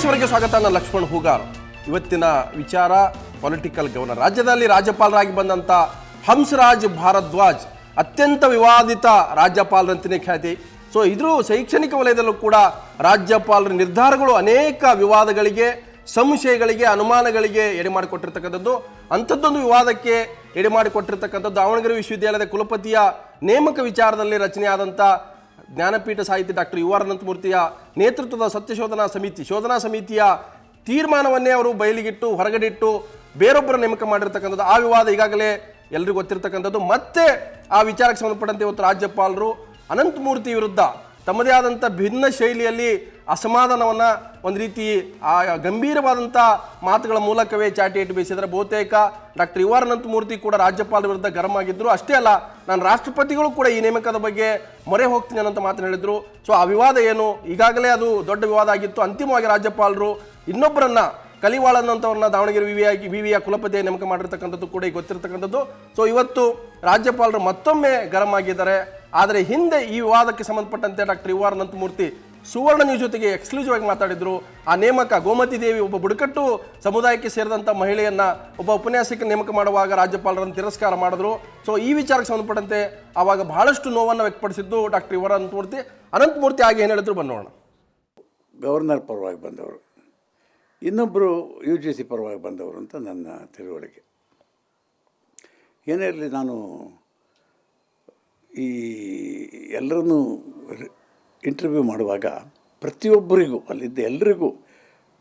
ಅವರಿಗೆ ಸ್ವಾಗತ. ನಾನು ಲಕ್ಷ್ಮಣ್ ಹೂಗಾರ್. ಇವತ್ತಿನ ವಿಚಾರ ಪೊಲಿಟಿಕಲ್ ಗವರ್ನರ್. ರಾಜ್ಯದಲ್ಲಿ ರಾಜ್ಯಪಾಲರಾಗಿ ಬಂದಂಥ ಹಂಸರಾಜ್ ಭಾರದ್ವಾಜ್ ಅತ್ಯಂತ ವಿವಾದಿತ ರಾಜ್ಯಪಾಲರಂತನೇ ಖ್ಯಾತಿ. ಸೊ ಇದ್ರ ಶೈಕ್ಷಣಿಕ ವಲಯದಲ್ಲೂ ಕೂಡ ರಾಜ್ಯಪಾಲರ ನಿರ್ಧಾರಗಳು ಅನೇಕ ವಿವಾದಗಳಿಗೆ, ಸಂಶಯಗಳಿಗೆ, ಅನುಮಾನಗಳಿಗೆ ಎಡೆ ಮಾಡಿಕೊಟ್ಟಿರ್ತಕ್ಕಂಥದ್ದು. ಅಂಥದ್ದೊಂದು ವಿವಾದಕ್ಕೆ ಎಡೆ ಮಾಡಿಕೊಟ್ಟಿರ್ತಕ್ಕಂಥದ್ದು ದಾವಣಗೆರೆ ವಿಶ್ವವಿದ್ಯಾಲಯದ ಕುಲಪತಿಯ ನೇಮಕ ವಿಚಾರದಲ್ಲಿ ರಚನೆಯಾದಂಥ ಜ್ಞಾನಪೀಠ ಸಾಹಿತಿ ಡಾಕ್ಟರ್ ಯು ಆರ್ ಅನಂತಮೂರ್ತಿಯ ನೇತೃತ್ವದ ಶೋಧನಾ ಸಮಿತಿಯ ತೀರ್ಮಾನವನ್ನೇ ಅವರು ಬಯಲಿಗಿಟ್ಟು ಹೊರಗಡಿಟ್ಟು ಬೇರೊಬ್ಬರ ನೇಮಕ ಮಾಡಿರ್ತಕ್ಕಂಥದ್ದು. ಆ ವಿವಾದ ಈಗಾಗಲೇ ಎಲ್ಲರಿಗೂ ಗೊತ್ತಿರ್ತಕ್ಕಂಥದ್ದು. ಮತ್ತೆ ಆ ವಿಚಾರಕ್ಕೆ ಸಂಬಂಧಪಟ್ಟಂತೆ ಇವತ್ತು ರಾಜ್ಯಪಾಲರು ಅನಂತಮೂರ್ತಿ ವಿರುದ್ಧ ತಮ್ಮದೇ ಆದಂಥ ಭಿನ್ನ ಶೈಲಿಯಲ್ಲಿ ಅಸಮಾಧಾನವನ್ನು ಒಂದು ರೀತಿ ಆ ಗಂಭೀರವಾದಂಥ ಮಾತುಗಳ ಮೂಲಕವೇ ಚಾಟಿ ಇಟ್ಟು ಬೀಸಿದರೆ. ಬಹುತೇಕ ಡಾಕ್ಟರ್ ಯು ಆರ್ ಅನಂತಮೂರ್ತಿ ಕೂಡ ರಾಜ್ಯಪಾಲರ ವಿರುದ್ಧ ಗರಂ ಆಗಿದ್ದರು. ಅಷ್ಟೇ ಅಲ್ಲ, ನಾನು ರಾಷ್ಟ್ರಪತಿಗಳು ಕೂಡ ಈ ನೇಮಕದ ಬಗ್ಗೆ ಮೊರೆ ಹೋಗ್ತೀನಿ ಅನ್ನೋಂಥ ಮಾತನ್ನು ಹೇಳಿದರು. ಸೊ ಆ ವಿವಾದ ಏನು, ಈಗಾಗಲೇ ಅದು ದೊಡ್ಡ ವಿವಾದ ಆಗಿತ್ತು. ಅಂತಿಮವಾಗಿ ರಾಜ್ಯಪಾಲರು ಇನ್ನೊಬ್ಬರನ್ನ ಕಲಿವಾಳ ಅನ್ನೋಂಥವ್ರನ್ನ ದಾವಣಗೆರೆ ವಿವಿಯ ಕುಲಪತಿ ನೇಮಕ ಮಾಡಿರ್ತಕ್ಕಂಥದ್ದು ಕೂಡ ಈಗ ಗೊತ್ತಿರ್ತಕ್ಕಂಥದ್ದು. ಸೊ ಇವತ್ತು ರಾಜ್ಯಪಾಲರು ಮತ್ತೊಮ್ಮೆ ಗರಂ ಆಗಿದ್ದಾರೆ. ಆದರೆ ಹಿಂದೆ ಈ ವಿವಾದಕ್ಕೆ ಸಂಬಂಧಪಟ್ಟಂತೆ doctor U R Ananthamurthy Suvarna news ಜೊತೆಗೆ ಎಕ್ಸ್ಕ್ಲೂಸಿವ್ ಆಗಿ ಮಾತಾಡಿದ್ರು. ಆ ನೇಮಕ ಗೋಮತಿ ದೇವಿ ಒಬ್ಬ ಬುಡಕಟ್ಟು ಸಮುದಾಯಕ್ಕೆ ಸೇರಿದಂಥ ಮಹಿಳೆಯನ್ನ ಒಬ್ಬ ಉಪನ್ಯಾಸಕ ನೇಮಕ ಮಾಡುವಾಗ ರಾಜ್ಯಪಾಲರನ್ನು ತಿರಸ್ಕಾರ ಮಾಡಿದ್ರು. ಸೊ ಈ ವಿಚಾರಕ್ಕೆ ಸಂಬಂಧಪಟ್ಟಂತೆ ಆವಾಗ ಬಹಳಷ್ಟು ನೋವನ್ನು ವ್ಯಕ್ತಪಡಿಸಿದ್ದು ಡಾಕ್ಟರ್ ಯು ಆರ್ ಅನಂತಮೂರ್ತಿ ಆಗಿ ಏನು ಹೇಳಿದ್ರು ಬಂದೋಣ. ಗವರ್ನರ್ ಪರವಾಗಿ ಬಂದವರು, ಇನ್ನೊಬ್ಬರು UGC ಪರವಾಗಿ ಬಂದವರು ಅಂತ ನನ್ನ ತಿಳುವಳಿಕೆ. ಏನೇ ಇರಲಿ, ನಾನು ಈ ಎಲ್ಲರನ್ನೂ ಇಂಟರ್ವ್ಯೂ ಮಾಡುವಾಗ ಪ್ರತಿಯೊಬ್ಬರಿಗೂ ಅಲ್ಲಿದ್ದ ಎಲ್ಲರಿಗೂ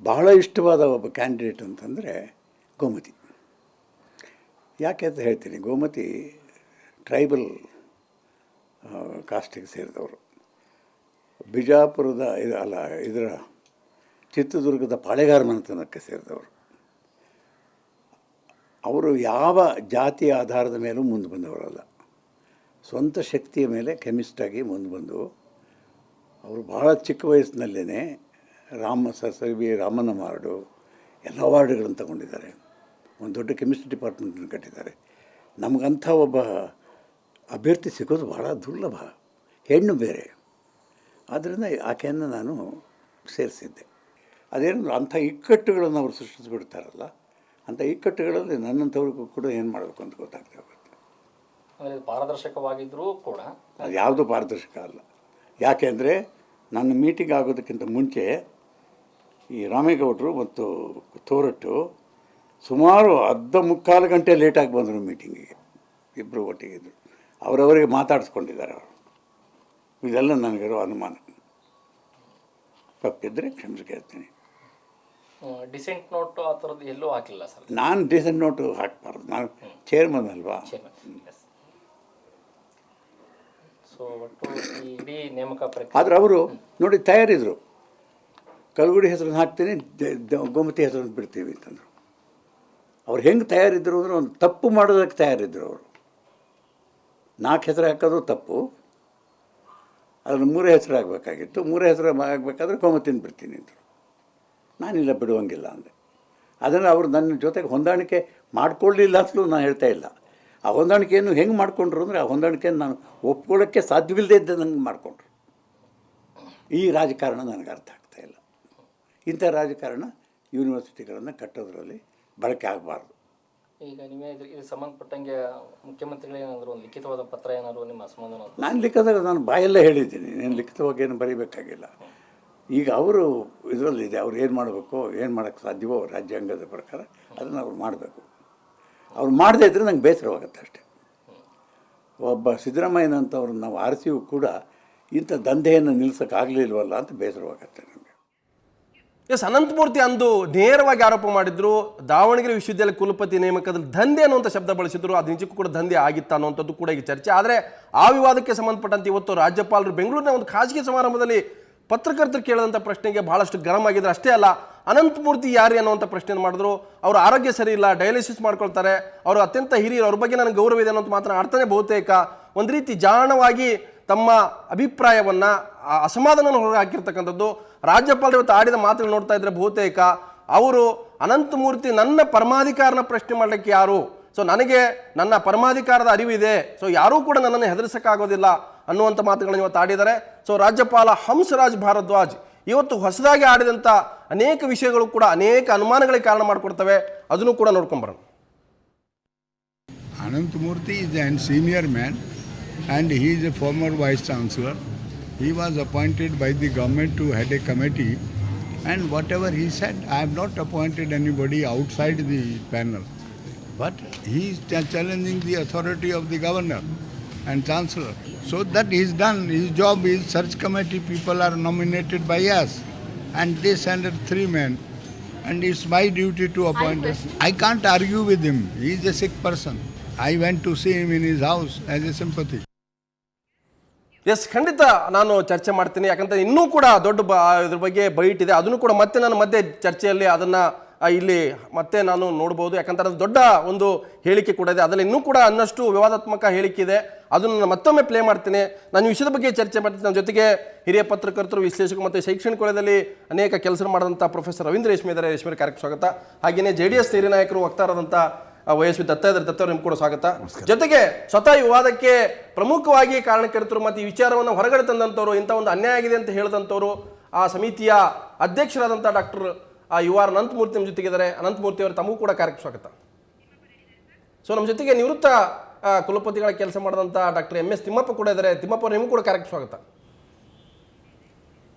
ಬಹಳ ಇಷ್ಟವಾದ ಒಬ್ಬ ಕ್ಯಾಂಡಿಡೇಟ್ ಅಂತಂದರೆ ಗೋಮತಿ. ಯಾಕೆ ಅಂತ ಹೇಳ್ತೀನಿ. ಗೋಮತಿ ಟ್ರೈಬಲ್ ಕಾಸ್ಟಿಗೆ ಸೇರಿದವರು. ಬಿಜಾಪುರದ ಇದರ ಚಿತ್ರದುರ್ಗದ ಪಾಳೆಗಾರ ಮನೆತನಕ್ಕೆ ಸೇರಿದವರು. ಅವರು ಯಾವ ಜಾತಿಯ ಆಧಾರದ ಮೇಲೂ ಮುಂದೆ ಬಂದವರಲ್ಲ. ಸ್ವಂತ ಶಕ್ತಿಯ ಮೇಲೆ ಕೆಮಿಸ್ಟಾಗಿ ಮುಂದೆ ಬಂದು ಅವರು ಬಹಳ ಚಿಕ್ಕ ವಯಸ್ಸಿನಲ್ಲೇ ರಾಮನ ಅವಾರ್ಡು ಎಲ್ಲ ಅವಾರ್ಡುಗಳನ್ನು ತಗೊಂಡಿದ್ದಾರೆ. ಒಂದು ದೊಡ್ಡ ಕೆಮಿಸ್ಟ್ರಿ ಡಿಪಾರ್ಟ್ಮೆಂಟನ್ನು ಕಟ್ಟಿದ್ದಾರೆ. ನಮಗಂಥ ಒಬ್ಬ ಅಭ್ಯರ್ಥಿ ಸಿಗೋದು ಬಹಳ ದುರ್ಲಭ, ಹೆಣ್ಣು ಬೇರೆ. ಆದ್ದರಿಂದ ಆಕೆಯನ್ನು ನಾನು ಸೇರಿಸಿದ್ದೆ. ಅದೇನು ಅಂಥ ಇಕ್ಕಟ್ಟುಗಳನ್ನು ಅವರು ಸೃಷ್ಟಿಸಿಬಿಡ್ತಾರಲ್ಲ, ಅಂಥ ಇಕ್ಕಟ್ಟುಗಳಲ್ಲಿ ನನ್ನಂಥವ್ರಿಗೂ ಕೂಡ ಏನು ಮಾಡಬೇಕು ಅಂತ ಗೊತ್ತಾಗ್ತಾ ಹೋಗುತ್ತೆ. ಪಾರದರ್ಶಕವಾಗಿದ್ದರೂ ಕೂಡ ಅದು ಯಾವುದೂ ಪಾರದರ್ಶಕ ಅಲ್ಲ. ಯಾಕೆಂದರೆ ನನ್ನ ಮೀಟಿಂಗ್ ಆಗೋದಕ್ಕಿಂತ ಮುಂಚೆ ಈ ರಾಮೇಗೌಡರು ಮತ್ತು ತೋರಟ್ಟು ಸುಮಾರು 1.25 ಗಂಟೆ ಲೇಟಾಗಿ ಬಂದರು ಮೀಟಿಂಗಿಗೆ. ಇಬ್ಬರು ಒಟ್ಟಿಗಿದ್ದರು. ಅವರವರಿಗೆ ಮಾತಾಡಿಸ್ಕೊಂಡಿದ್ದಾರೆ ಅವರು. ಇದೆಲ್ಲ ನನಗಿರೋ ಅನುಮಾನ. ತಪ್ಪಿದ್ದರೆ ಕ್ಷಮಿಸಿ ಕೇಳ್ತೀನಿ. ಡಿಸೆಂಟ್ ನೋಟು ಆ ಥರದ್ದು ಎಲ್ಲೂ ಹಾಕಿಲ್ಲ ಸರ್. ನಾನು ಡಿಸೆಂಟ್ ನೋಟು ಹಾಕಬಾರ್ದು, ನಾನು ಚೇರ್ಮನ್ ಅಲ್ವಾ. ಸೊ ಒಟ್ಟು ಈ ಇಡೀ ನೇಮಕ ಪ್ರಕ್ರಿಯೆ ಆದರೆ ಅವರು ನೋಡಿ ತಯಾರಿದ್ರು. ಕಲ್ಗುಡಿ ಹೆಸರನ್ನು ಹಾಕ್ತೀನಿ, ಗೋಮತಿ ಹೆಸರನ್ನು ಬಿಡ್ತೀವಿ ಅಂತಂದರು. ಅವ್ರು ಹೆಂಗೆ ತಯಾರಿದ್ರು ಅಂದರೆ ಒಂದು ತಪ್ಪು ಮಾಡೋದಕ್ಕೆ ತಯಾರಿದ್ರು. ಅವರು 4 ಹೆಸರು ಹಾಕೋದು ತಪ್ಪು, ಅದನ್ನು 3 ಹೆಸರು ಆಗಬೇಕಾಗಿತ್ತು. 3 ಹೆಸರು ಆಗಬೇಕಾದ್ರೆ ಗೋಮತಿನ ಬಿಡ್ತೀನಿ ಅಂದರು. ನಾನಿಲ್ಲ, ಬಿಡುವಂಗಿಲ್ಲ ಅಂದೆ. ಅದನ್ನು ಅವರು ನನ್ನ ಜೊತೆಗೆ ಹೊಂದಾಣಿಕೆ ಮಾಡಿಕೊಳ್ಳಲಿಲ್ಲ ಅಂತಲೂ ನಾನು ಹೇಳ್ತಾ ಇಲ್ಲ. ಆ ಹೊಂದಾಣಿಕೆಯನ್ನು ಹೆಂಗೆ ಮಾಡಿಕೊಂಡ್ರು ಅಂದರೆ ಆ ಹೊಂದಾಣಿಕೆಯನ್ನು ನಾನು ಒಪ್ಕೊಳ್ಳೋಕ್ಕೆ ಸಾಧ್ಯವಿಲ್ಲದೆ ಇದ್ದ ನಂಗೆ ಮಾಡಿಕೊಂಡ್ರು. ಈ ರಾಜಕಾರಣ ನನಗೆ ಅರ್ಥ ಆಗ್ತಾಯಿಲ್ಲ. ಇಂಥ ರಾಜಕಾರಣ ಯೂನಿವರ್ಸಿಟಿಗಳನ್ನು ಕಟ್ಟೋದ್ರಲ್ಲಿ ಬಳಕೆ ಆಗಬಾರ್ದು. ಈಗ ನಿಮಗೆ ಇದು ಸಂಬಂಧಪಟ್ಟಂಗೆ ಮುಖ್ಯಮಂತ್ರಿಗಳೇನಾದರೂ ಒಂದು ಲಿಖಿತವಾದ ಪತ್ರ ಏನಾದರೂ ನಿಮ್ಮ ಅಸಮಾಧಾನ? ನಾನು ಲಿಖಿತವಾಗಿ ನಾನು ಬಾಯಲ್ಲೇ ಹೇಳಿದ್ದೀನಿ. నేను ಲಿಖಿತವಾಗಿ ಏನು ಬರೀಬೇಕಾಗಿಲ್ಲ. ಈಗ ಅವರು ಇದರಲ್ಲಿದೆ, ಅವ್ರು ಏನು ಮಾಡಬೇಕು, ಏನು ಮಾಡೋಕ್ಕೆ ಸಾಧ್ಯವೋ ರಾಜ್ಯಾಂಗದ ಪ್ರಕಾರ ಅದನ್ನು ಅವ್ರು ಮಾಡಬೇಕು. ಅವ್ರು ಮಾಡದೇ ಇದ್ದರೆ ನಂಗೆ ಬೇಸರವಾಗುತ್ತೆ ಅಷ್ಟೇ. ಒಬ್ಬ ಸಿದ್ದರಾಮಯ್ಯನಂಥವ್ರನ್ನ ನಾವು ಆರಿಸಿಯೂ ಕೂಡ ಇಂಥ ದಂಧೆಯನ್ನು ನಿಲ್ಲಿಸೋಕ್ಕಾಗಲಿಲ್ವಲ್ಲ ಅಂತ ಬೇಸರವಾಗುತ್ತೆ ನನಗೆ. ಎಸ್, ಅನಂತಮೂರ್ತಿ ಅಂದು ನೇರವಾಗಿ ಆರೋಪ ಮಾಡಿದ್ರು. ದಾವಣಗೆರೆ ವಿಶ್ವವಿದ್ಯಾಲಯ ಕುಲಪತಿ ನೇಮಕದಲ್ಲಿ ದಂಧೆ ಅನ್ನುವಂಥ ಶಬ್ದ ಬಳಸಿದ್ರು. ಅದು ನಿಜಕ್ಕೂ ಕೂಡ ದಂಧೆ ಆಗಿತ್ತ ಅನ್ನುವಂಥದ್ದು ಕೂಡ ಈಗ ಚರ್ಚೆ. ಆದರೆ ಆ ವಿವಾದಕ್ಕೆ ಸಂಬಂಧಪಟ್ಟಂತೆ ಇವತ್ತು ರಾಜ್ಯಪಾಲರು ಬೆಂಗಳೂರಿನ ಒಂದು ಖಾಸಗಿ ಸಮಾರಂಭದಲ್ಲಿ ಪತ್ರಕರ್ತರು ಕೇಳಿದಂಥ ಪ್ರಶ್ನೆಗೆ ಬಹಳಷ್ಟು ಗರಂ ಆಗಿದ್ರು. ಅಷ್ಟೇ ಅಲ್ಲ, ಅನಂತಮೂರ್ತಿ ಯಾರು ಅನ್ನುವಂಥ ಪ್ರಶ್ನೆಯನ್ನು ಮಾಡಿದ್ರು. ಅವರು ಆರೋಗ್ಯ ಸರಿ ಇಲ್ಲ, ಡಯಾಲಿಸಿಸ್ ಮಾಡ್ಕೊಳ್ತಾರೆ, ಅವರು ಅತ್ಯಂತ ಹಿರಿಯರು, ಅವ್ರ ಬಗ್ಗೆ ನನಗೆ ಗೌರವ ಇದೆ ಅನ್ನೋಂಥ ಮಾತನಾಡ್ತಾನೆ ಬಹುತೇಕ ಒಂದು ರೀತಿ ಜಾಣವಾಗಿ ತಮ್ಮ ಅಭಿಪ್ರಾಯವನ್ನು ಅಸಮಾಧಾನ ಹೊರಗೆ ಹಾಕಿರ್ತಕ್ಕಂಥದ್ದು. ರಾಜ್ಯಪಾಲರು ಇವತ್ತು ಆಡಿದ ಮಾತುಗಳು ನೋಡ್ತಾ ಇದ್ರೆ ಬಹುತೇಕ ಅವರು ಅನಂತಮೂರ್ತಿ ನನ್ನ ಪರಮಾಧಿಕಾರನ ಪ್ರಶ್ನೆ ಮಾಡಲಿಕ್ಕೆ ಯಾರು, ಸೊ ನನಗೆ ನನ್ನ ಪರಮಾಧಿಕಾರದ ಅರಿವಿದೆ, ಸೊ ಯಾರೂ ಕೂಡ ನನ್ನನ್ನು ಹೆದರಿಸಕ್ಕಾಗೋದಿಲ್ಲ ಅನ್ನುವಂಥ ಮಾತುಗಳನ್ನು ಇವತ್ತು ಆಡಿದ್ದಾರೆ. ಸೊ ರಾಜ್ಯಪಾಲ ಹಂಸರಾಜ್ ಭಾರದ್ವಾಜ್ ಇವತ್ತು ಹೊಸದಾಗಿ ಆಡಿದಂಥ ಅನೇಕ ವಿಷಯಗಳು ಕೂಡ ಅನೇಕ ಅನುಮಾನಗಳಿಗೆ ಕಾರಣ ಮಾಡಿಕೊಡ್ತವೆ. ಅದನ್ನು ಕೂಡ ನೋಡ್ಕೊಂಬರೋಣ. Ananthamurthy is a senior man and he is a former vice chancellor. He was appointed by the government to head a committee, and whatever he said, I have not appointed anybody outside the panel. But he is challenging the authority of the governor and chancellor. So that is done. His job is search committee people are nominated by us, and they send 3 men, and it's my duty to appoint him. I can't argue with him. He is a sick person. I went to see him in his house as a sympathy. Yes, ಖಂಡಿತ ನಾನು ಚರ್ಚೆ ಮಾಡ್ತೀನಿ. ಯಾಕಂದರೆ ಇನ್ನೂ ಕೂಡ ದೊಡ್ಡ ಇದ್ರ ಬಗ್ಗೆ ಬೈಟ್ ಇದೆ. ಅದನ್ನು ಕೂಡ ಮತ್ತೆ ನಾನು ಮಧ್ಯೆ ಚರ್ಚೆಯಲ್ಲಿ ಅದನ್ನು ಇಲ್ಲಿ ಮತ್ತೆ ನಾನು ನೋಡ್ಬೋದು. ಯಾಕಂದರೆ ಅದು ದೊಡ್ಡ ಒಂದು ಹೇಳಿಕೆ ಕೂಡ ಇದೆ. ಅದರಲ್ಲಿ ಇನ್ನೂ ಕೂಡ ಅನ್ನಷ್ಟು ವಿವಾದಾತ್ಮಕ ಹೇಳಿಕೆ ಇದೆ. ಅದನ್ನು ನಾನು ಮತ್ತೊಮ್ಮೆ ಪ್ಲೇ ಮಾಡ್ತೀನಿ. ನಾನು ಈ ವಿಷಯದ ಬಗ್ಗೆ ಚರ್ಚೆ ಮಾಡ್ತೀನಿ. ನನ್ನ ಜೊತೆಗೆ ಹಿರಿಯ ಪತ್ರಕರ್ತರು, ವಿಶ್ಲೇಷಕರು ಮತ್ತು ಶೈಕ್ಷಣಿಕ ವಲಯದಲ್ಲಿ ಅನೇಕ ಕೆಲಸ ಮಾಡಿದಂಥ ಪ್ರೊಫೆಸರ್ ರವೀಂದ್ರ ರೇಷ್ಮೆ ಇದ್ದಾರೆ. ರೇಷ್ಮೆ ಕಾರ್ಯಕ್ಕೆ ಸ್ವಾಗತ. ಹಾಗೆಯೇ JDS ಹಿರಿಯ ನಾಯಕರು ವಕ್ತಾರರಾದಂಥ YSV ದತ್ತ ಇದ್ದಾರೆ. ದತ್ತ ನಿಮ್ಗೆ ಕೂಡ ಸ್ವಾಗತ. ಜೊತೆಗೆ ಸ್ವತಃ ವಿವಾದಕ್ಕೆ ಪ್ರಮುಖವಾಗಿ ಕಾರಣಕರ್ತರು ಮತ್ತು ಈ ವಿಚಾರವನ್ನು ಹೊರಗಡೆ ತಂದಂಥವ್ರು, ಇಂಥ ಒಂದು ಅನ್ಯಾಯ ಆಗಿದೆ ಅಂತ ಹೇಳಿದಂಥವ್ರು, ಆ ಸಮಿತಿಯ ಅಧ್ಯಕ್ಷರಾದಂಥ ಡಾಕ್ಟರ್ UR ಅನಂತಮೂರ್ತಿ ನಮ್ಮ ಜೊತೆಗಿದ್ದಾರೆ. ಅನಂತಮೂರ್ತಿ ಅವರು ತಮಗೂ ಕೂಡ ಕಾರ್ಯಕ್ಕೆ ಸ್ವಾಗತ. ಸೊ ನಮ್ಮ ಜೊತೆಗೆ ನಿವೃತ್ತ ಕುಲಪತಿಗಳ ಕೆಲಸ ಮಾಡಿದಂಥ ಡಾಕ್ಟರ್ MS ತಿಮ್ಮಪ್ಪ ಕೂಡ ಇದ್ದಾರೆ. ತಿಮ್ಮಪ್ಪ ಅವರು ನಿಮಗೂ ಕೂಡ ಕಾರ್ಯಕ್ಕೆ ಸ್ವಾಗತ.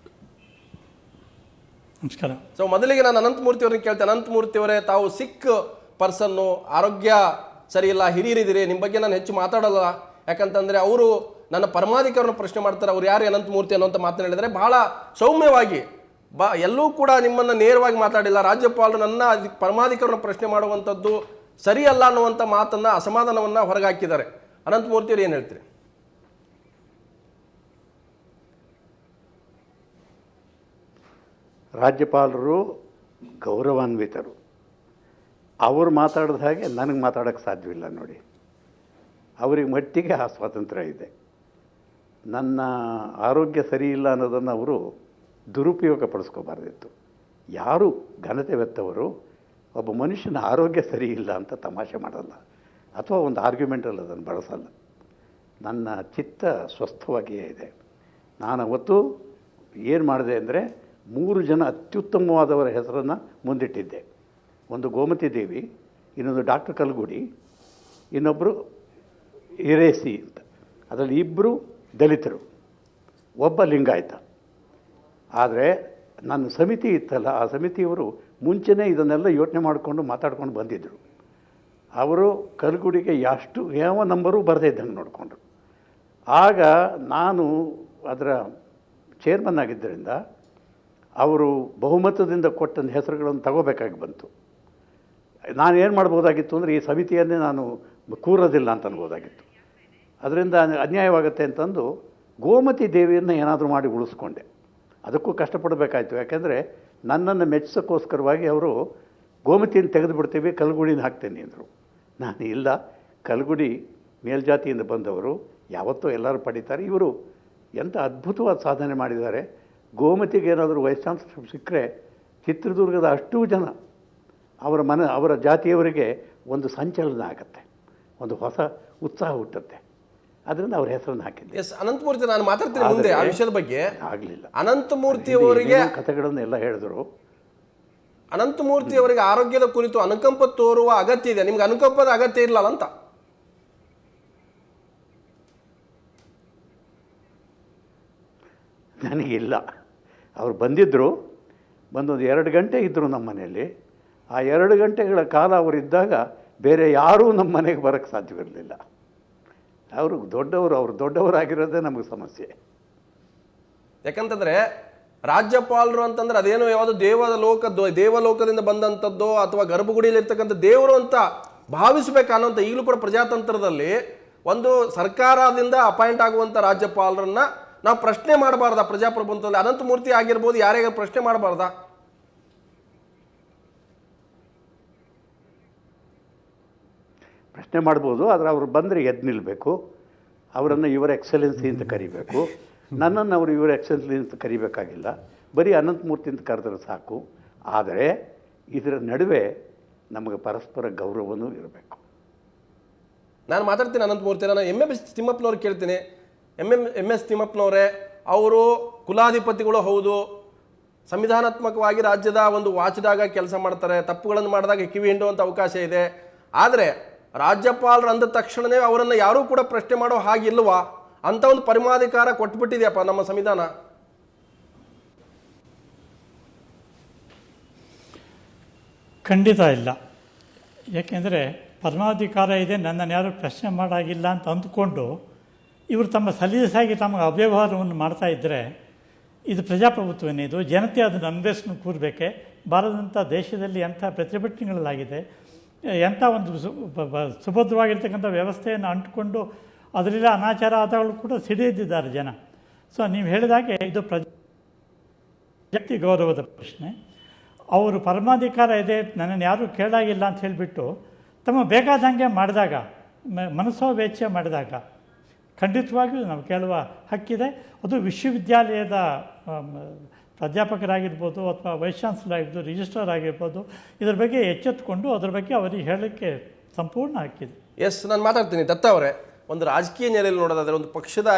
ನಮಸ್ಕಾರ. ಸೊ ಮೊದಲಿಗೆ ನಾನು ಅನಂತಮೂರ್ತಿ ಅವ್ರನ್ನ ಕೇಳ್ತೇನೆ. ಅನಂತಮೂರ್ತಿ ಅವರೇ, ತಾವು ಸಿಕ್ ಪರ್ಸನ್ನು, ಆರೋಗ್ಯ ಸರಿ ಇಲ್ಲ, ಹಿರಿಯರಿದ್ದೀರಿ, ನಿಮ್ಮ ಬಗ್ಗೆ ನಾನು ಹೆಚ್ಚು ಮಾತಾಡಲ್ಲ. ಯಾಕಂತಂದರೆ ಅವರು ನನ್ನ ಪರಮಾಧಿಕಾರನ ಪ್ರಶ್ನೆ ಮಾಡ್ತಾರೆ. ಅವ್ರು ಯಾರು ಅನಂತಮೂರ್ತಿ ಅನ್ನೋಂಥ ಮಾತನ್ನು ಹೇಳಿದರೆ ಬಹಳ ಸೌಮ್ಯವಾಗಿ ಎಲ್ಲೂ ಕೂಡ ನಿಮ್ಮನ್ನು ನೇರವಾಗಿ ಮಾತಾಡಿಲ್ಲ. ರಾಜ್ಯಪಾಲರು ನನ್ನ ಪರಮಾಧಿಕಾರನ ಪ್ರಶ್ನೆ ಮಾಡುವಂಥದ್ದು ಸರಿಯಲ್ಲ ಅನ್ನುವಂಥ ಮಾತನ್ನು, ಅಸಮಾಧಾನವನ್ನು ಹೊರಗೆ ಹಾಕಿದ್ದಾರೆ. ಅನಂತಮೂರ್ತಿ ಅವರು ಏನು ಹೇಳ್ತೀರಿ? ರಾಜ್ಯಪಾಲರು ಗೌರವಾನ್ವಿತರು. ಅವರು ಮಾತಾಡಿದ ಹಾಗೆ ನನಗೆ ಮಾತಾಡೋಕ್ಕೆ ಸಾಧ್ಯವಿಲ್ಲ ನೋಡಿ. ಅವ್ರಿಗೆ ಮಟ್ಟಿಗೆ ಆ ಸ್ವಾತಂತ್ರ್ಯ ಇದೆ. ನನ್ನ ಆರೋಗ್ಯ ಸರಿಯಿಲ್ಲ ಅನ್ನೋದನ್ನು ಅವರು ದುರುಪಯೋಗ ಪಡಿಸ್ಕೋಬಾರ್ದಿತ್ತು. ಯಾರು ಘನತೆವೆತ್ತವರು ಒಬ್ಬ ಮನುಷ್ಯನ ಆರೋಗ್ಯ ಸರಿ ಇಲ್ಲ ಅಂತ ತಮಾಷೆ ಮಾಡಲ್ಲ, ಅಥವಾ ಒಂದು ಆರ್ಗ್ಯುಮೆಂಟಲ್ಲಿ ಅದನ್ನು ಬಳಸಲ್ಲ. ನನ್ನ ಚಿತ್ತ ಸ್ವಸ್ಥವಾಗಿಯೇ ಇದೆ. ನಾನು ಅವತ್ತು ಏನು ಮಾಡಿದೆ ಅಂದರೆ 3 ಜನ ಅತ್ಯುತ್ತಮವಾದವರ ಹೆಸರನ್ನು ಮುಂದಿಟ್ಟಿದ್ದೆ. ಒಂದು ಗೋಮತಿ ದೇವಿ, ಇನ್ನೊಂದು ಡಾಕ್ಟರ್ ಕಲ್ಗುಡಿ, ಇನ್ನೊಬ್ಬರು ಇರೇಸಿ ಅಂತ. ಅದರಲ್ಲಿ 2 ದಲಿತರು, ಒಬ್ಬ ಲಿಂಗಾಯತ. ಆದರೆ ನನ್ನ ಸಮಿತಿ ಇತ್ತಲ್ಲ, ಆ ಸಮಿತಿಯವರು ಮುಂಚೆನೇ ಇದನ್ನೆಲ್ಲ ಯೋಚನೆ ಮಾಡಿಕೊಂಡು ಮಾತಾಡ್ಕೊಂಡು ಬಂದಿದ್ದರು. ಅವರು ಕಲ್ಗುಡಿಗೆ ಯಾವ ನಂಬರೂ ಬರದೇ ಇದ್ದಂಗೆ ನೋಡಿಕೊಂಡ್ರು. ಆಗ ನಾನು ಅದರ ಚೇರ್ಮನ್ ಆಗಿದ್ದರಿಂದ ಅವರು ಬಹುಮತದಿಂದ ಕೊಟ್ಟಂಥ ಹೆಸರುಗಳನ್ನು ತಗೋಬೇಕಾಗಿ ಬಂತು. ನಾನೇನು ಮಾಡ್ಬೋದಾಗಿತ್ತು ಅಂದರೆ ಈ ಸಮಿತಿಯನ್ನೇ ನಾನು ಕೂರೋದಿಲ್ಲ ಅಂತ ಅನ್ಬೋದಾಗಿತ್ತು. ಅದರಿಂದ ಅನ್ಯಾಯವಾಗುತ್ತೆ ಅಂತಂದು ಗೋಮತಿ ದೇವಿಯನ್ನು ಏನಾದರೂ ಮಾಡಿ ಉಳಿಸ್ಕೊಂಡೆ. ಅದಕ್ಕೂ ಕಷ್ಟಪಡಬೇಕಾಯ್ತು. ಯಾಕೆಂದರೆ ನನ್ನನ್ನು ಮೆಚ್ಚಿಸೋಕ್ಕೋಸ್ಕರವಾಗಿ ಅವರು ಗೋಮತಿಯನ್ನು ತೆಗೆದುಬಿಡ್ತೀವಿ, ಕಲ್ಗುಡಿನ ಹಾಕ್ತೇನೆ ಅಂದರು. ನಾನು ಇಲ್ಲ, ಕಲ್ಗುಡಿ ಮೇಲ್ಜಾತಿಯಿಂದ ಬಂದವರು, ಯಾವತ್ತೂ ಎಲ್ಲರೂ ಪಡೀತಾರೆ. ಇವರು ಎಂಥ ಅದ್ಭುತವಾದ ಸಾಧನೆ ಮಾಡಿದ್ದಾರೆ. ಗೋಮತಿಗೆ ಏನಾದರೂ ವೈಸ್ ಚಾನ್ಸಲರ್ ಸಿಕ್ಕರೆ ಚಿತ್ರದುರ್ಗದ ಅಷ್ಟೂ ಜನ ಅವರ ಜಾತಿಯವರಿಗೆ ಒಂದು ಸಂಚಲನ ಆಗುತ್ತೆ, ಒಂದು ಹೊಸ ಉತ್ಸಾಹ ಹುಟ್ಟುತ್ತೆ. ಅದರಿಂದ ಅವ್ರ ಹೆಸರನ್ನು ಹಾಕಿದ್ದೆ. ಎಸ್, ಅನಂತಮೂರ್ತಿ, ನಾನು ಮಾತಾಡ್ತೀನಿ ಮುಂದೆ ಆ ವಿಷಯದ ಬಗ್ಗೆ. ಆಗಲಿಲ್ಲ. ಅನಂತಮೂರ್ತಿ ಅವರಿಗೆ ಕಥೆಗಳನ್ನು ಎಲ್ಲ ಹೇಳಿದ್ರು. ಅನಂತಮೂರ್ತಿ ಅವರಿಗೆ ಆರೋಗ್ಯದ ಕುರಿತು ಅನುಕಂಪ ತೋರುವ ಅಗತ್ಯ ಇದೆ. ನಿಮ್ಗೆ ಅನುಕಂಪದ ಅಗತ್ಯ ಇರಲ್ಲ ಅಂತ? ನನಗಿಲ್ಲ. ಅವ್ರು ಬಂದಿದ್ದರು, ಬಂದೊಂದು 2 ಗಂಟೆ ಇದ್ದರು ನಮ್ಮ ಮನೆಯಲ್ಲಿ. ಆ 2 ಗಂಟೆಗಳ ಕಾಲ ಅವರಿದ್ದಾಗ ಬೇರೆ ಯಾರೂ ನಮ್ಮ ಮನೆಗೆ ಬರೋಕ್ಕೆ ಸಾಧ್ಯವಿರಲಿಲ್ಲ. ಅವರು ದೊಡ್ಡವರಾಗಿರೋದೇ ನಮಗೆ ಸಮಸ್ಯೆ. ಯಾಕಂತಂದ್ರೆ ರಾಜ್ಯಪಾಲರು ಅಂತಂದ್ರೆ ಅದೇನೋ ಯಾವುದು ದೇವಲೋಕದಿಂದ ಬಂದಂಥದ್ದೋ ಅಥವಾ ಗರ್ಭಗುಡಿಯಲ್ಲಿ ಇರ್ತಕ್ಕಂಥ ದೇವರು ಅಂತ ಭಾವಿಸಬೇಕನ್ನೋಂಥ, ಈಗಲೂ ಕೂಡ ಪ್ರಜಾತಂತ್ರದಲ್ಲಿ ಒಂದು ಸರ್ಕಾರದಿಂದ ಅಪಾಯಿಂಟ್ ಆಗುವಂಥ ರಾಜ್ಯಪಾಲರನ್ನ ನಾವು ಪ್ರಶ್ನೆ ಮಾಡಬಾರ್ದಾ? ಪ್ರಜಾಪ್ರಭುತ್ವದಲ್ಲಿ ಅನಂತಮೂರ್ತಿ ಆಗಿರ್ಬೋದು, ಯಾರೇ ಪ್ರಶ್ನೆ ಮಾಡಬಾರ್ದಾ? ಪ್ರಶ್ನೆ ಮಾಡ್ಬೋದು, ಆದರೆ ಅವರು ಬಂದರೆ ಎದ್ದು ನಿಲ್ಲಬೇಕು. ಅವರನ್ನು ಯುವರ್ ಎಕ್ಸಲೆನ್ಸಿ ಅಂತ ಕರಿಬೇಕು. ನನ್ನನ್ನು ಅವರು ಯುವರ್ ಎಕ್ಸಲೆನ್ಸಿ ಅಂತ ಕರಿಬೇಕಾಗಿಲ್ಲ, ಬರೀ ಅನಂತಮೂರ್ತಿ ಅಂತ ಕರೆದ್ರೆ ಸಾಕು. ಆದರೆ ಇದರ ನಡುವೆ ನಮಗೆ ಪರಸ್ಪರ ಗೌರವನೂ ಇರಬೇಕು. ನಾನು ಮಾತಾಡ್ತೀನಿ ಅನಂತಮೂರ್ತಿ. ನಾನು MS ತಿಮ್ಮಪ್ಪನವ್ರು ಕೇಳ್ತೀನಿ. MS ತಿಮ್ಮಪ್ಪನವರೇ, ಅವರು ಕುಲಾಧಿಪತಿಗಳು ಹೌದು, ಸಂವಿಧಾನಾತ್ಮಕವಾಗಿ ರಾಜ್ಯದ ಒಂದು ವಾಚ್ಡಾಗ ಕೆಲಸ ಮಾಡ್ತಾರೆ, ತಪ್ಪುಗಳನ್ನು ಮಾಡಿದಾಗ ಕಿವಿ ಹಿಂಡುವಂಥ ಅವಕಾಶ ಇದೆ. ಆದರೆ ರಾಜ್ಯಪಾಲರು ಅಂದ ತಕ್ಷಣವೇ ಅವರನ್ನು ಯಾರೂ ಕೂಡ ಪ್ರಶ್ನೆ ಮಾಡೋ ಹಾಗಿಲ್ವಾ? ಅಂತ ಒಂದು ಪರಮಾಧಿಕಾರ ಕೊಟ್ಬಿಟ್ಟಿದೆಯಪ್ಪ ನಮ್ಮ ಸಂವಿಧಾನ. ಖಂಡಿತ ಇಲ್ಲ. ಏಕೆಂದರೆ ಪರಮಾಧಿಕಾರ ಇದೆ, ನನ್ನನ್ನು ಯಾರೂ ಪ್ರಶ್ನೆ ಮಾಡಾಗಿಲ್ಲ ಅಂತ ಅಂದ್ಕೊಂಡು ಇವರು ತಮ್ಮ ಸಲೀಸಾಗಿ ತಮ್ಮ ಅವ್ಯವಹಾರವನ್ನು ಮಾಡ್ತಾ ಇದ್ದರೆ ಇದು ಪ್ರಜಾಪ್ರಭುತ್ವನೇ. ಇದು ಜನತೆ ಅದನ್ನು ಅನುಭವಿಸ್ಕೊಂಡು ಕೂರಬೇಕೆ? ಭಾರತದಂಥ ದೇಶದಲ್ಲಿ ಎಂಥ ಪ್ರತಿಭಟನೆಗಳಾಗಿದೆ, ಎಂಥ ಒಂದು ಸುಭದ್ರವಾಗಿರ್ತಕ್ಕಂಥ ವ್ಯವಸ್ಥೆಯನ್ನು ಅಂಟುಕೊಂಡು ಅದರಿಂದ ಅನಾಚಾರ ಆದಗಳು ಕೂಡ ಸಿಡಿದಿದ್ದಾರೆ ಜನ. ಸೊ ನೀವು ಹೇಳಿದಾಗೆ ಇದು ವ್ಯಕ್ತಿ ಗೌರವದ ಪ್ರಶ್ನೆ. ಅವರು ಪರಮಾಧಿಕಾರ ಇದೆ, ನನ್ನನ್ನು ಯಾರೂ ಕೇಳಾಗಿಲ್ಲ ಅಂತ ಹೇಳಿಬಿಟ್ಟು ತಮ್ಮ ಬೇಕಾದಂಗೆ ಮಾಡಿದಾಗ, ಮನಸ್ಸೋ ವೆಚ್ಚ ಮಾಡಿದಾಗ ಖಂಡಿತವಾಗಿಯೂ ನಾವು ಕೇಳುವ ಹಕ್ಕಿದೆ. ಅದು ವಿಶ್ವವಿದ್ಯಾಲಯದ ಪ್ರಾಧ್ಯಾಪಕರಾಗಿರ್ಬೋದು ಅಥವಾ ವೈಸ್ ಚಾನ್ಸಲರ್ ಆಗಿರ್ಬೋದು, ರಿಜಿಸ್ಟ್ರಾರ್ ಆಗಿರ್ಬೋದು, ಇದರ ಬಗ್ಗೆ ಎಚ್ಚೆತ್ತುಕೊಂಡು ಅದರ ಬಗ್ಗೆ ಅವರಿಗೆ ಹೇಳೋಕ್ಕೆ ಸಂಪೂರ್ಣ ಹಕ್ಕಿದೆ. ಎಸ್, ನಾನು ಮಾತಾಡ್ತೀನಿ. ದತ್ತ ಅವರೇ, ಒಂದು ರಾಜಕೀಯ ನೆಲೆಯಲ್ಲಿ ನೋಡೋದಾದರೆ, ಒಂದು ಪಕ್ಷದ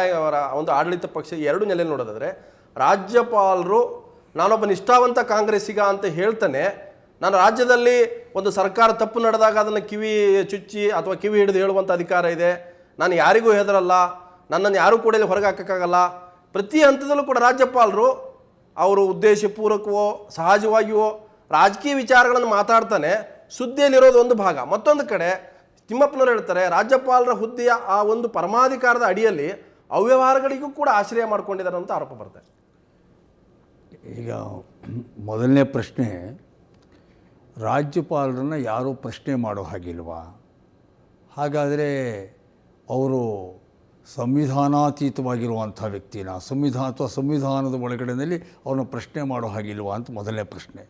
ಒಂದು ಆಡಳಿತ ಪಕ್ಷ ಎರಡು ನೆಲೆಯಲ್ಲಿ ನೋಡೋದಾದರೆ, ರಾಜ್ಯಪಾಲರು ನಾನೊಬ್ಬ ನಿಷ್ಠಾವಂತ ಕಾಂಗ್ರೆಸ್ಸಿಗ ಅಂತ ಹೇಳ್ತಾನೆ, ನಾನು ರಾಜ್ಯದಲ್ಲಿ ಒಂದು ಸರ್ಕಾರ ತಪ್ಪು ನಡೆದಾಗ ಅದನ್ನು ಕಿವಿ ಚುಚ್ಚಿ ಅಥವಾ ಕಿವಿ ಹಿಡಿದು ಹೇಳುವಂಥ ಅಧಿಕಾರ ಇದೆ, ನಾನು ಯಾರಿಗೂ ಹೆದರಲ್ಲ, ನನ್ನನ್ನು ಯಾರೂ ಕೂಡ ಇಲ್ಲಿ ಹೊರಗೆ ಹಾಕೋಕ್ಕಾಗಲ್ಲ. ಪ್ರತಿ ಹಂತದಲ್ಲೂ ಕೂಡ ರಾಜ್ಯಪಾಲರು ಅವರು ಉದ್ದೇಶಪೂರ್ವಕವೋ ಸಹಜವಾಗಿಯೋ ರಾಜಕೀಯ ವಿಚಾರಗಳನ್ನು ಮಾತಾಡ್ತಾನೆ. ಸುದ್ದಿಯಲ್ಲಿರೋದು ಒಂದು ಭಾಗ. ಮತ್ತೊಂದು ಕಡೆ ತಿಮ್ಮಪ್ಪನವರು ಹೇಳ್ತಾರೆ, ರಾಜ್ಯಪಾಲರ ಹುದ್ದೆಯ ಆ ಒಂದು ಪರಮಾಧಿಕಾರದ ಅಡಿಯಲ್ಲಿ ಅವ್ಯವಹಾರಗಳಿಗೂ ಕೂಡ ಆಶ್ರಯ ಮಾಡ್ಕೊಂಡಿದ್ದಾರೆ ಅಂತ ಆರೋಪ ಬರ್ತದೆ. ಈಗ ಮೊದಲನೇ ಪ್ರಶ್ನೆ, ರಾಜ್ಯಪಾಲರನ್ನು ಯಾರೂ ಪ್ರಶ್ನೆ ಮಾಡೋ ಹಾಗಿಲ್ವಾ? ಹಾಗಾದರೆ ಅವರು ಸಂವಿಧಾನಾತೀತವಾಗಿರುವಂಥ ವ್ಯಕ್ತಿನ ಸಂವಿಧಾನದ ಒಳಗಡೆಯಲ್ಲಿ ಅವ್ರನ್ನ ಪ್ರಶ್ನೆ ಮಾಡೋ ಹಾಗಿಲ್ವಾ ಅಂತ ಮೊದಲನೇ ಪ್ರಶ್ನೆ.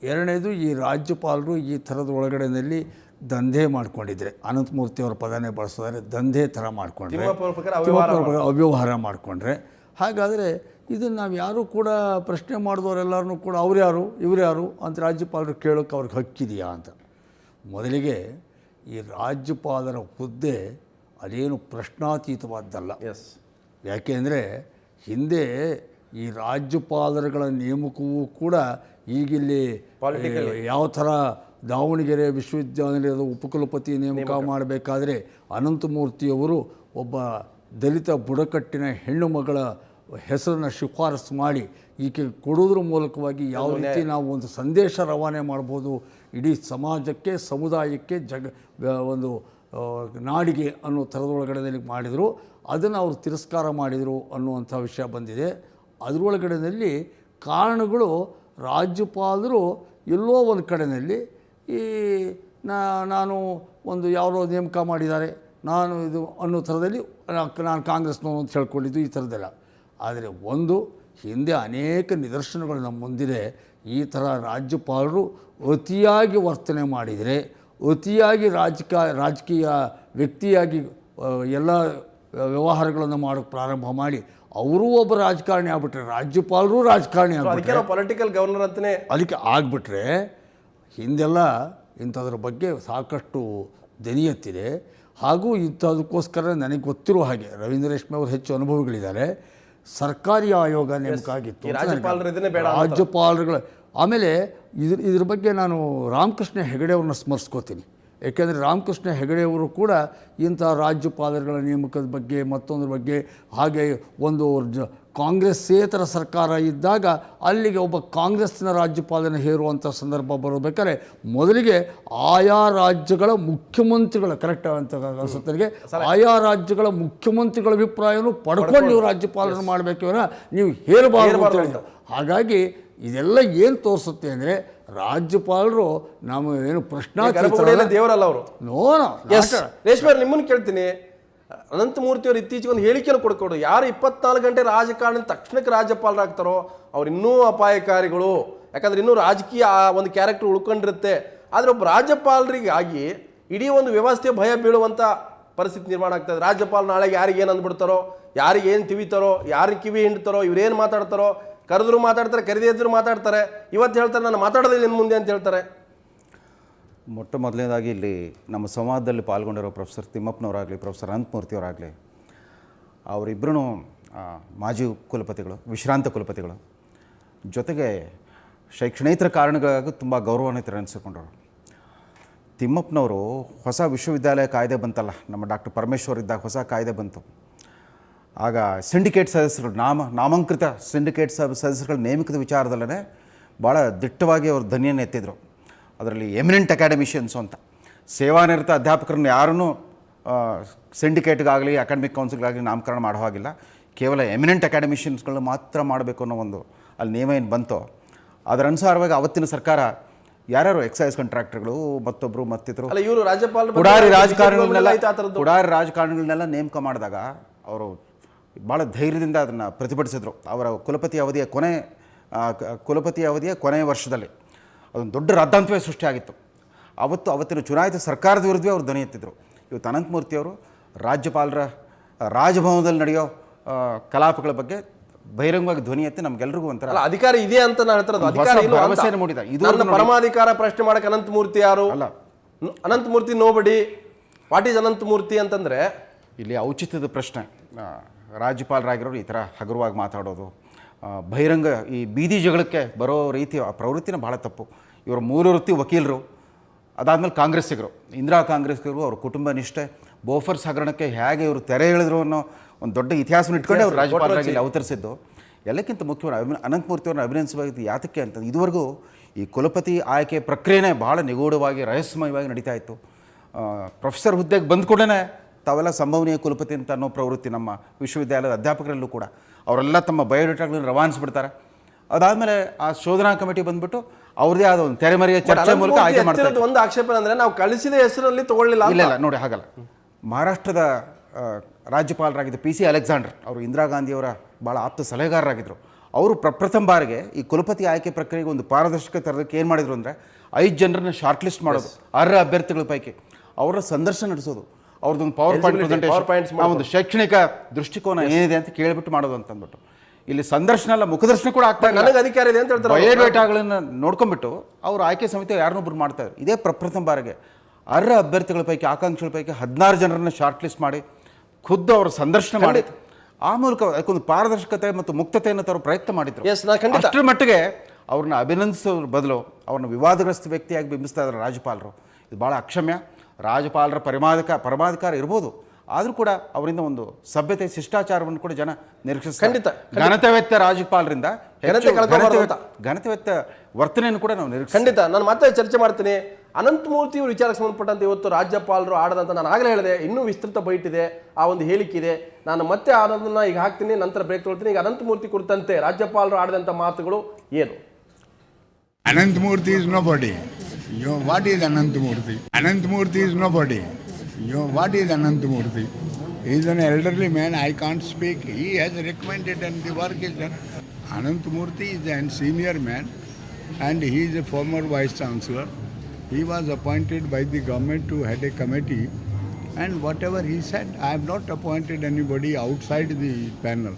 ಎರಡನೇದು, ಈ ರಾಜ್ಯಪಾಲರು ಈ ಥರದ ಒಳಗಡೆಯಲ್ಲಿ ದಂಧೆ ಮಾಡ್ಕೊಂಡಿದ್ರೆ, ಅನಂತಮೂರ್ತಿಯವರ ಪದನೇ ಬಳಸಿದರೆ ದಂಧೆ ಥರ ಮಾಡಿಕೊಂಡ್ರೆ, ಅವ್ಯವಹಾರ ಮಾಡಿಕೊಂಡ್ರೆ, ಹಾಗಾದರೆ ಇದನ್ನು ನಾವು ಯಾರೂ ಕೂಡ ಪ್ರಶ್ನೆ ಮಾಡಿದವರೆಲ್ಲರೂ ಕೂಡ ಅವ್ರು ಯಾರು ಇವ್ರು ಯಾರು ಅಂತ ರಾಜ್ಯಪಾಲರು ಕೇಳೋಕ್ಕೆ ಅವ್ರಿಗೆ ಹಕ್ಕಿದೆಯಾ ಅಂತ. ಮೊದಲಿಗೆ ಈ ರಾಜ್ಯಪಾಲರ ಹುದ್ದೆ ಅದೇನು ಪ್ರಶ್ನಾತೀತವಾದ್ದಲ್ಲ. ಯಾಕೆಂದರೆ ಹಿಂದೆ ಈ ರಾಜ್ಯಪಾಲರುಗಳ ನೇಮಕವೂ ಕೂಡ ಈಗಿಲ್ಲಿ ಯಾವ ಥರ ದಾವಣಗೆರೆ ವಿಶ್ವವಿದ್ಯಾನಿಲಯದ ಉಪಕುಲಪತಿ ನೇಮಕ ಮಾಡಬೇಕಾದ್ರೆ ಅನಂತಮೂರ್ತಿಯವರು ಒಬ್ಬ ದಲಿತ ಬುಡಕಟ್ಟಿನ ಹೆಣ್ಣು ಮಗಳ ಹೆಸರನ್ನು ಶಿಫಾರಸು ಮಾಡಿ ಈಕೆ ಕೊಡೋದ್ರ ಮೂಲಕವಾಗಿ ಯಾವ ರೀತಿ ನಾವು ಒಂದು ಸಂದೇಶ ರವಾನೆ ಮಾಡ್ಬೋದು ಇಡೀ ಸಮಾಜಕ್ಕೆ, ಸಮುದಾಯಕ್ಕೆ, ಒಂದು ನಾಡಿಗೆ ಅನ್ನೋ ಥರದೊಳಗಡೆಯಲ್ಲಿ ಮಾಡಿದರು. ಅದನ್ನು ಅವರು ತಿರಸ್ಕಾರ ಮಾಡಿದರು ಅನ್ನುವಂಥ ವಿಷಯ ಬಂದಿದೆ. ಅದರೊಳಗಡೆಯಲ್ಲಿ ಕಾರಣಗಳು ರಾಜ್ಯಪಾಲರು ಎಲ್ಲೋ ಒಂದು ಕಡೆಯಲ್ಲಿ ಈ ನಾನು ಒಂದು ಯಾರೋ ನೇಮಕ ಮಾಡಿದ್ದಾರೆ, ನಾನು ಇದು ಅನ್ನೋ ಥರದಲ್ಲಿ ನಾನು ಕಾಂಗ್ರೆಸ್ನವನು ಅಂತ ಹೇಳ್ಕೊಂಡಿದ್ದು ಈ ಥರದ್ದೆಲ್ಲ. ಆದರೆ ಒಂದು ಹಿಂದೆ ಅನೇಕ ನಿದರ್ಶನಗಳು ನಮ್ಮ ಮುಂದಿದೆ. ಈ ಥರ ರಾಜ್ಯಪಾಲರು ಅತಿಯಾಗಿ ವರ್ತನೆ ಮಾಡಿದರೆ, ಅತಿಯಾಗಿ ರಾಜಕೀಯ ವ್ಯಕ್ತಿಯಾಗಿ ಎಲ್ಲ ವ್ಯವಹಾರಗಳನ್ನು ಮಾಡೋಕ್ಕೆ ಪ್ರಾರಂಭ ಮಾಡಿ ಅವರೂ ಒಬ್ಬ ರಾಜಕಾರಣಿ ಆಗ್ಬಿಟ್ರೆ, ರಾಜ್ಯಪಾಲರು ರಾಜಕಾರಣಿ ಆಗ್ಬಿಟ್ರೆ, ಪೊಲಿಟಿಕಲ್ ಗವರ್ನರ್ ಅಂತಲೇ ಅದಕ್ಕೆ ಆಗಿಬಿಟ್ರೆ ಹಿಂದೆಲ್ಲ ಇಂಥದ್ರ ಬಗ್ಗೆ ಸಾಕಷ್ಟು ದನಿ ಎತ್ತಿದೆ. ಹಾಗೂ ಇಂಥದಕ್ಕೋಸ್ಕರ ನನಗೆ ಗೊತ್ತಿರೋ ಹಾಗೆ ರವೀಂದ್ರ ರೇಷ್ಮೆ ಅವರು ಹೆಚ್ಚು ಅನುಭವಗಳಿದ್ದಾರೆ. ಸರ್ಕಾರಿ ಆಯೋಗ ನೇಮಕ ಆಗಿತ್ತು ರಾಜ್ಯಪಾಲರುಗಳ. ಆಮೇಲೆ ಇದ್ರ ಬಗ್ಗೆ ನಾನು ರಾಮಕೃಷ್ಣ ಹೆಗಡೆ ಅವ್ರನ್ನ ಸ್ಮರಿಸ್ಕೋತೀನಿ. ಏಕೆಂದರೆ ರಾಮಕೃಷ್ಣ ಹೆಗಡೆಯವರು ಕೂಡ ಇಂಥ ರಾಜ್ಯಪಾಲರುಗಳ ನೇಮಕದ ಬಗ್ಗೆ ಮತ್ತೊಂದ್ರ ಬಗ್ಗೆ, ಹಾಗೆ ಒಂದು ಕಾಂಗ್ರೆಸ್ಸೇತರ ಸರ್ಕಾರ ಇದ್ದಾಗ ಅಲ್ಲಿಗೆ ಒಬ್ಬ ಕಾಂಗ್ರೆಸ್ಸಿನ ರಾಜ್ಯಪಾಲನ ಹೇರುವಂಥ ಸಂದರ್ಭ ಬರಬೇಕಾದ್ರೆ ಮೊದಲಿಗೆ ಆಯಾ ರಾಜ್ಯಗಳ ಮುಖ್ಯಮಂತ್ರಿಗಳ ಕರೆಕ್ಟ್ ಅಂತ ಅನಿಸುತ್ತೆ ನನಗೆ, ಆಯಾ ರಾಜ್ಯಗಳ ಮುಖ್ಯಮಂತ್ರಿಗಳ ಅಭಿಪ್ರಾಯನೂ ಪಡ್ಕೊಂಡು ನೀವು ರಾಜ್ಯಪಾಲನ ಮಾಡಬೇಕು, ನೀವು ಹೇರಬಾರದು. ಹಾಗಾಗಿ ಇದೆಲ್ಲ ಏನು ತೋರಿಸುತ್ತೆ ಅಂದರೆ ರಾಜ್ಯಪಾಲರು ನಾವು ಏನು ದೇವರಲ್ಲ ಅವರು. ರೇಷ್ಮೆ ನಿಮ್ಮನ್ನು ಕೇಳ್ತೀನಿ, ಅನಂತಮೂರ್ತಿಯವರು ಇತ್ತೀಚೆಗೆ ಒಂದು ಹೇಳಿಕೆಯನ್ನು ಕೊಡ್ಕೊಡು, ಯಾರು 24 ಗಂಟೆ ರಾಜಕಾರಣ ತಕ್ಷಣಕ್ಕೆ ರಾಜ್ಯಪಾಲರಾಗ್ತಾರೋ ಅವ್ರು ಇನ್ನೂ ಅಪಾಯಕಾರಿಗಳು, ಯಾಕಂದ್ರೆ ಇನ್ನೂ ರಾಜಕೀಯ ಒಂದು ಕ್ಯಾರೆಕ್ಟರ್ ಉಳ್ಕೊಂಡಿರುತ್ತೆ. ಆದರೆ ಒಬ್ಬ ರಾಜ್ಯಪಾಲರಿಗಾಗಿ ಇಡೀ ಒಂದು ವ್ಯವಸ್ಥೆ ಭಯ ಬೀಳುವಂಥ ಪರಿಸ್ಥಿತಿ ನಿರ್ಮಾಣ ಆಗ್ತದೆ. ರಾಜ್ಯಪಾಲ ನಾಳೆಗೆ ಯಾರಿಗೆ ಏನು ಅಂದ್ಬಿಡ್ತಾರೋ, ಯಾರಿಗೆ ಏನು ತಿವಿತಾರೋ, ಯಾರಿಗೆ ಕಿವಿ ಹಿಂಡ್ತಾರೋ, ಇವ್ರೇನು ಮಾತಾಡ್ತಾರೋ, ಕರೆದ್ರು ಮಾತಾಡ್ತಾರೆ, ಕರೆದೇ ಇದ್ರು ಮಾತಾಡ್ತಾರೆ. ಇವತ್ತು ಹೇಳ್ತಾರೆ ನಾನು ಮಾತಾಡೋದಿಲ್ಲ ಇನ್ನು ಮುಂದೆ ಅಂತ ಹೇಳ್ತಾರೆ. ಮೊಟ್ಟ ಮೊದಲನೇದಾಗಿ ಇಲ್ಲಿ ನಮ್ಮ ಸಂವಾದದಲ್ಲಿ ಪಾಲ್ಗೊಂಡಿರೋ ಪ್ರೊಫೆಸರ್ ತಿಮ್ಮಪ್ಪನವರಾಗಲಿ, ಪ್ರೊಫೆಸರ್ ಅನಂತಮೂರ್ತಿಯವರಾಗಲಿ, ಅವರಿಬ್ಬರೂ ಮಾಜಿ ಕುಲಪತಿಗಳು, ವಿಶ್ರಾಂತ ಕುಲಪತಿಗಳು. ಜೊತೆಗೆ ಶೈಕ್ಷಣೇತರ ಕಾರಣಗಳಿಗಾಗಿ ತುಂಬ ಗೌರವಾನ್ವಿತರು ಅನಿಸಿಕೊಂಡರು. ತಿಮ್ಮಪ್ಪನವರು ಹೊಸ ವಿಶ್ವವಿದ್ಯಾಲಯ ಕಾಯ್ದೆ ಬಂತಲ್ಲ, ನಮ್ಮ ಡಾಕ್ಟರ್ ಪರಮೇಶ್ವರ್ ಇದ್ದಾಗ ಹೊಸ ಕಾಯ್ದೆ ಬಂತು. ಆಗ ಸಿಂಡಿಕೇಟ್ ಸದಸ್ಯರು ನಾಮಾಂಕೃತ ಸಿಂಡಿಕೇಟ್ ಸದಸ್ಯರುಗಳ ನೇಮಕದ ವಿಚಾರದಲ್ಲೇ ಭಾಳ ದಿಟ್ಟವಾಗಿ ಅವರು ಧ್ವನಿಯನ್ನು ಎತ್ತಿದ್ರು. ಅದರಲ್ಲಿ ಎಮಿನೆಂಟ್ ಅಕಾಡೆಮಿಷಿಯನ್ಸು ಅಂತ ಸೇವಾನಿರತ ಅಧ್ಯಾಪಕರನ್ನು ಯಾರನ್ನೂ ಸಿಂಡಿಕೇಟ್ಗಾಗಲಿ ಅಕಾಡೆಮಿಕ್ ಕೌನ್ಸಿಲ್ಗಾಗಲಿ ನಾಮಕರಣ ಮಾಡೋ ಹಾಗಿಲ್ಲ, ಕೇವಲ ಎಮಿನೆಂಟ್ ಅಕಾಡೆಮಿಷಿಯನ್ಸ್ಗಳನ್ನ ಮಾತ್ರ ಮಾಡಬೇಕು ಅನ್ನೋ ಒಂದು ಅಲ್ಲಿ ನಿಯಮ ಏನು ಬಂತೋ ಅದರ ಅನುಸಾರವಾಗಿ ಅವತ್ತಿನ ಸರ್ಕಾರ ಯಾರ್ಯಾರು ಎಕ್ಸೈಸ್ ಕಾಂಟ್ರಾಕ್ಟರ್ಗಳು ಮತ್ತೊಬ್ಬರು ಮತ್ತಿದ್ರು ಅಲ್ಲ ಇವರು ರಾಜ್ಯಪಾಲರು ಪುಡಾರಿ ರಾಜಕಾರಣಿಗಳನ್ನೆಲ್ಲ ನೇಮಕ ಮಾಡಿದಾಗ ಅವರು ಭಾಳ ಧೈರ್ಯದಿಂದ ಅದನ್ನು ಪ್ರತಿಭಟಿಸಿದ್ರು. ಅವರ ಕುಲಪತಿ ಅವಧಿಯ ಕೊನೆಯ ವರ್ಷದಲ್ಲಿ ಅದೊಂದು ದೊಡ್ಡ ರಾದ್ಧಾಂತವೇ ಸೃಷ್ಟಿಯಾಗಿತ್ತು. ಅವತ್ತಿನ ಚುನಾಯಿತ ಸರ್ಕಾರದ ವಿರುದ್ಧವೇ ಅವರು ಧ್ವನಿ ಎತ್ತಿದ್ರು. ಇವತ್ತು ಅನಂತಮೂರ್ತಿಯವರು ರಾಜ್ಯಪಾಲರ ರಾಜಭವನದಲ್ಲಿ ನಡೆಯೋ ಕಲಾಪಗಳ ಬಗ್ಗೆ ಬಹಿರಂಗವಾಗಿ ಧ್ವನಿ ಎತ್ತಿ ನಮ್ಗೆಲ್ರಿಗೂ ಒಂಥರ ಅಲ್ಲ ಅಧಿಕಾರ ಇದೆ ಅಂತ ನಾನು ಹೇಳ್ತಿರೋದು. ಅಧಿಕಾರ ಏನು ಅಂತ. ಭರವಸೆಯನ್ನು ಮೂಡಿದ. ಇದು ನನ್ನ ಪರಮಾಧಿಕಾರ ಪ್ರಶ್ನೆ ಮಾಡಕ್ಕೆ ಅನಂತಮೂರ್ತಿ ಯಾರು? ಅಲ್ಲ, Ananthamurthy nobody. What is Ananthamurthy ಅಂತಂದ್ರೆ ಇಲ್ಲಿ ಔಚಿತ್ಯದ ಪ್ರಶ್ನೆ. ರಾಜ್ಯಪಾಲರಾಗಿರೋರು ಈ ಥರ ಹಗುರವಾಗಿ ಮಾತಾಡೋದು, ಬಹಿರಂಗ ಈ ಬೀದಿ ಜಗಳಕ್ಕೆ ಬರೋ ರೀತಿ ಆ ಪ್ರವೃತ್ತಿನ ಭಾಳ ತಪ್ಪು. ಇವರು ಮೂಲ ವೃತ್ತಿ ವಕೀಲರು, ಅದಾದಮೇಲೆ ಕಾಂಗ್ರೆಸ್ಸಿಗರು, ಇಂದಿರಾ ಕಾಂಗ್ರೆಸ್ಸಿಗರು, ಅವ್ರ ಕುಟುಂಬ ನಿಷ್ಠೆ, ಬೋಫರ್ಸ್ ಹಗರಣಕ್ಕೆ ಹೇಗೆ ಇವರು ತೆರೆ ಎಳೆದ್ರು ಅನ್ನೋ ಒಂದು ದೊಡ್ಡ ಇತಿಹಾಸವನ್ನು ಇಟ್ಕೊಂಡೆ ಅವರು ರಾಜ್ಯಪಾಲರಾಗಿ ಅವತರಿಸಿದ್ದು. ಎಲ್ಲಕ್ಕಿಂತ ಮುಖ್ಯವಾಗಿ ಅನಂತಮೂರ್ತಿಯವ್ರನ್ನ ಅಭಿನಂದಿಸಬೇಕು. ಯಾತಕ್ಕೆ ಅಂತ ಇದುವರೆಗೂ ಈ ಕುಲಪತಿ ಆಯ್ಕೆ ಪ್ರಕ್ರಿಯೆನೇ ಭಾಳ ನಿಗೂಢವಾಗಿ ರಹಸ್ಯಮಯವಾಗಿ ನಡೀತಾ ಇತ್ತು. ಪ್ರೊಫೆಸರ್ ಹುದ್ದೆಗೆ ಬಂದ ಕೂಡಲೇ ತಾವೆಲ್ಲ ಸಂಭವನೀಯ ಕುಲಪತಿ ಅಂತ ಅನ್ನೋ ಪ್ರವೃತ್ತಿ ನಮ್ಮ ವಿಶ್ವವಿದ್ಯಾಲಯದ ಅಧ್ಯಾಪಕರಲ್ಲೂ ಕೂಡ ಅವರೆಲ್ಲ ತಮ್ಮ ಬಯೋಡೇಟಾಗಳನ್ನು ರವಾನಿಸ್ಬಿಡ್ತಾರೆ. ಅದಾದಮೇಲೆ ಆ ಶೋಧನಾ ಕಮಿಟಿ ಬಂದ್ಬಿಟ್ಟು ಅವ್ರದೇ ಆದ ಒಂದು ತೆರೆಮರೆಯ ಚರ್ಚೆ ಮೂಲಕ ಆಯ್ಕೆ ಮಾಡ್ತಾರೆ. ಒಂದು ಆಕ್ಷೇಪ ಅಂದ್ರೆ ನಾವು ಕಳಿಸಿದ ಹೆಸರಲ್ಲಿ ತಗೊಳ್ಳಿಲ್ಲ. ಇಲ್ಲ ನೋಡಿ, ಹಾಗಲ್ಲ. ಮಹಾರಾಷ್ಟ್ರದ ರಾಜ್ಯಪಾಲರಾಗಿದ್ದ PC ಅಲೆಕ್ಸಾಂಡರ್ ಅವರು ಇಂದಿರಾ ಗಾಂಧಿಯವರ ಭಾಳ ಆಪ್ತ ಸಲಹೆಗಾರರಾಗಿದ್ದರು. ಅವರು ಪ್ರಥಮ ಬಾರಿಗೆ ಈ ಕುಲಪತಿ ಆಯ್ಕೆ ಪ್ರಕ್ರಿಯೆಗೆ ಒಂದು ಪಾರದರ್ಶಕ ತರೋದಕ್ಕೆ ಏನು ಮಾಡಿದ್ರು ಅಂದರೆ 5 ಜನರನ್ನ ಶಾರ್ಟ್ ಲಿಸ್ಟ್ ಮಾಡೋದು, 6 ಅಭ್ಯರ್ಥಿಗಳ ಪೈಕಿ ಅವರ ಸಂದರ್ಶನ ನಡೆಸೋದು, ಅವ್ರದ್ದೊಂದು ಪವರ್ ಪಾಯಿಂಟ್ ಪ್ರೆಸೆಂಟೇಷನ್, ಒಂದು ಶೈಕ್ಷಣಿಕ ದೃಷ್ಟಿಕೋನ ಏನಿದೆ ಅಂತ ಕೇಳಿಬಿಟ್ಟು ಮಾಡೋದು ಅಂತಂದ್ಬಿಟ್ಟು. ಇಲ್ಲಿ ಸಂದರ್ಶನ ಅಲ್ಲ, ಮುಖದರ್ಶನ ಕೂಡ ಆಗ್ತಾ ಇಲ್ಲ. ನನಗೆ ಅಧಿಕಾರ ಇದೆ ಅಂತ ಹೇಳ್ತಾರೆ. ಬಯೋಡೇಟಾಗಳನ್ನು ನೋಡ್ಕೊಂಡ್ಬಿಟ್ಟು ಅವರು ಆಯ್ಕೆ ಸಮಿತಿ ಯಾರನ್ನೊಬ್ರು ಮಾಡ್ತಾರೆ. ಇದೇ ಪ್ರಥಮ ಬಾರಿಗೆ 6 ಅಭ್ಯರ್ಥಿಗಳ ಪೈಕಿ ಆಕಾಂಕ್ಷಿಗಳ ಪೈಕಿ 16 ಜನರನ್ನ ಶಾರ್ಟ್ ಲಿಸ್ಟ್ ಮಾಡಿ ಖುದ್ದು ಅವರು ಸಂದರ್ಶನ ಮಾಡಿ ಆ ಮೂಲಕ ಅದಕ್ಕೊಂದು ಪಾರದರ್ಶಕತೆ ಮತ್ತು ಮುಕ್ತತೆಯನ್ನು ತರೋ ಪ್ರಯತ್ನ ಮಾಡಿದ್ರು. ಅಷ್ಟರ ಮಟ್ಟಿಗೆ ಅವ್ರನ್ನ ಅಭಿನಂದಿಸೋದ್ರ ಬದಲು ಅವ್ರನ್ನ ವಿವಾದಗ್ರಸ್ತ ವ್ಯಕ್ತಿಯಾಗಿ ಬಿಂಬಿಸ್ತಾ ಇದ್ದಾರೆ ರಾಜ್ಯಪಾಲರು. ಇದು ಭಾಳ ಅಕ್ಷಮ್ಯ. ರಾಜ್ಯಪಾಲರ ಪರಮಾಧಿಕಾರ ಇರ್ಬೋದು, ಆದರೂ ಕೂಡ ಅವರಿಂದ ಒಂದು ಸಭ್ಯತೆ ಶಿಷ್ಟಾಚಾರವನ್ನು ಕೂಡ ಜನ ನಿರೀಕ್ಷಿಸ್ತಾರೆ. ಘನತೆವೆತ್ತ ರಾಜ್ಯಪಾಲರಿಂದ ಘನತೆವೆತ್ತ ವರ್ತನೆಯನ್ನು ಕೂಡ ನಾವು ನಿರೀಕ್ಷಿಸ್ತೀವಿ. ಖಂಡಿತ. ನಾನು ಮತ್ತೆ ಚರ್ಚೆ ಮಾಡ್ತೀನಿ. ಅನಂತಮೂರ್ತಿ ಅವರು ವಿಚಾರಕ್ಕೆ ಸಂಬಂಧಪಟ್ಟಂತೆ ಇವತ್ತು ರಾಜ್ಯಪಾಲರು ಆಡದಂತ ನಾನು ಆಗಲೇ ಹೇಳಿದೆ, ಇನ್ನೂ ವಿಸ್ತೃತ ಬೈಟ್ ಇದೆ, ಆ ಒಂದು ಹೇಳಿಕೆ ಇದೆ. ನಾನು ಮತ್ತೆ ಅದನ್ನು ಈಗ ಹಾಕ್ತೀನಿ, ನಂತರ ಬ್ರೇಕ್ ತೊಗೊಳ್ತೀನಿ. ಈಗ ಅನಂತಮೂರ್ತಿ ಕುರಿತಂತೆ ರಾಜ್ಯಪಾಲರು ಆಡದಂಥ ಮಾತುಗಳು ಏನು? Anantamurthy is nobody. What is Anantamurthy? Anantamurthy is nobody. What is Anantamurthy? He is an elderly man. I can't speak. He has recommended and the work is done. Anantamurthy is a senior man and he is a former vice chancellor. He was appointed by the government to head a committee, and whatever he said, I have not appointed anybody outside the panel.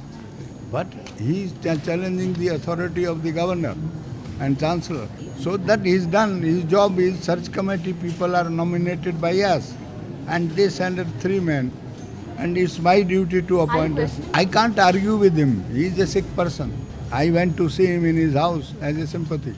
But he is challenging the authority of the governor and chancellor. So that is done. His job is search committee people are nominated by us and they send 3 men and it's my duty to appoint them. I can't argue with him. He is a sick person. I went to see him in his house as a sympathy.